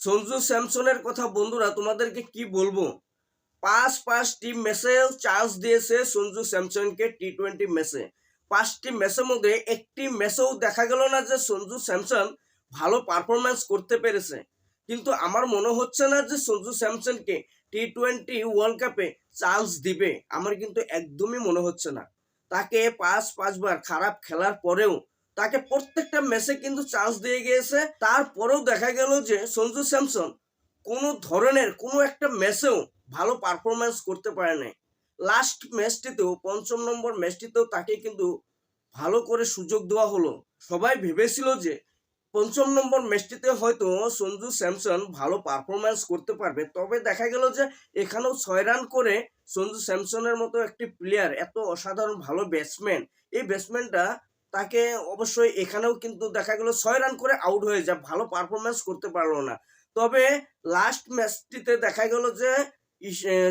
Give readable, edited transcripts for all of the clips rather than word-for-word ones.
সঞ্জু স্যামসনের কথা বন্ধুরা তোমাদেরকে কি বলবো। পাঁচটি ম্যাচে চান্স দিয়েছে সঞ্জু স্যামসনকে টি-20 ম্যাচে। 5টি ম্যাচের মধ্যে একটি ম্যাচেও দেখা গেল না যে সঞ্জু স্যামসন ভালো পারফরমেন্স করতে পেরেছে। কিন্তু আমার মনে হচ্ছে না যে সঞ্জু স্যামসনকে টি-20 ওয়ার্ল্ড কাপে চান্স দিবে। আমার কিন্তু একদমই মনে হচ্ছে না। তাকে পাঁচবার খারাপ খেলার পরেও তাকে প্রত্যেকটা ম্যাচে কিন্তু চান্স দিয়ে গিয়েছে। তারপরেও দেখা গেল যে সঞ্জু স্যামসন কোনো ধরনের কোনো একটা ম্যাচেও ভালো পারফরমেন্স করতে পারে নাই। লাস্ট ম্যাচটিতেও ৫ম নম্বর ম্যাচটিতেও তাকে কিন্তু ভালো করে সুযোগ দেওয়া হলো। সবাই ভেবেছিল যে ৫ম নম্বর ম্যাচটিতে হয়তো সঞ্জু স্যামসন ভালো পারফরমেন্স করতে পারবে, তবে দেখা গেল যে এখানেও ৬ রান করে সঞ্জু স্যামসনের মতো একটি প্লেয়ার, এত অসাধারণ ভালো ব্যাটসম্যান, এই ব্যাটসম্যানটা তাকে অবশ্যই এখানেও কিন্তু দেখা গেল ৬ রান করে আউট হয়ে যায়, ভালো পারফরমেন্স করতে পারলো না। তবে লাস্ট ম্যাচটিতে দেখা গেল যে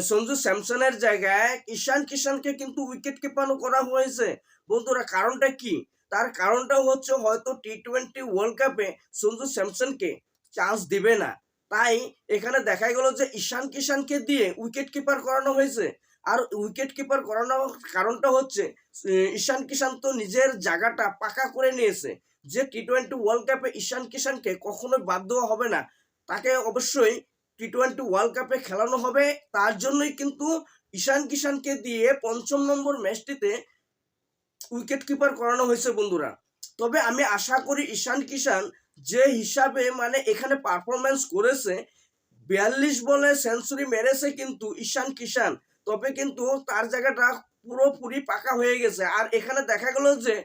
সঞ্জু স্যামসনের জায়গায় ঈশান কিষানকে কিন্তু উইকেট কিপারও করা হয়েছে। বন্ধুরা, কারণটা কি? তার কারণটাও হচ্ছে হয়তো টি-20 ওয়ার্ল্ড কাপে সঞ্জু স্যামসনকে চান্স দিবে না, তাই এখানে দেখা গেল যে ঈশান কিষানকে দিয়ে উইকেট কিপার করানো হয়েছে। আর উইকেট কিপার করানোর কারণটা হচ্ছে ঈশান কিষান তো নিজের জায়গাটা পাকা করে নিয়েছে যে টি-20 ওয়ার্ল্ড কাপে ঈশান কিষানকে কখনোই বাদ দেওয়া হবে না, তাকে অবশ্যই টি-20 ওয়ার্ল্ড কাপে খেলানো হবে। তার জন্যই কিন্তু ঈশান কিষানকে দিয়ে ৫ম নম্বর ম্যাচটিতে উইকেট কিপার করানো হয়েছে বন্ধুরা। তবে আমি আশা করি ঈশান কিষান যে হিসাবে মানে এখানে পারফরমেন্স করেছে, ৪২ বলে সেঞ্চুরি মেরেছে কিন্তু ঈশান কিষান, তবে কিন্তু তার জায়গাটা পুরোপুরি পাকা হয়ে গেছে। আর এখানে দেখা গেল যে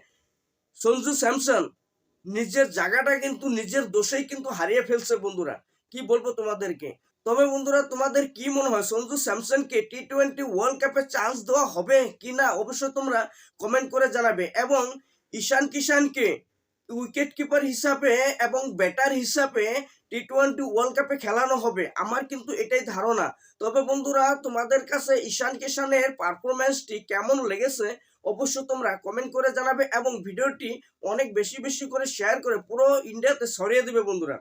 সঞ্জু স্যামসন নিজের জায়গাটা কিন্তু নিজের দোষেই কিন্তু হারিয়ে ফেলছে বন্ধুরা। কি বলবো তোমাদেরকে। তবে বন্ধুরা, তোমাদের কি মনে হয় সঞ্জু স্যামসনকে টি-20 ওয়ার্ল্ড কাপে চান্স দেওয়া হবে কি না, অবশ্যই তোমরা কমেন্ট করে জানাবে। এবং ঈশান কিষানকে উইকেট কিপার হিসাবে এবং ব্যাটার হিসাবে টি-20 ওয়ার্ল্ড কাপে খেলানো হবে, আমার কিন্তু এটাই ধারণা। তবে বন্ধুরা, তোমাদের কাছে ঈশান কিষানের পারফরমেন্সটি কেমন লেগেছে অবশ্যই তোমরা কমেন্ট করে জানাবে এবং ভিডিওটি অনেক বেশি বেশি করে শেয়ার করে পুরো ইন্ডিয়াতে ছড়িয়ে দিবে বন্ধুরা।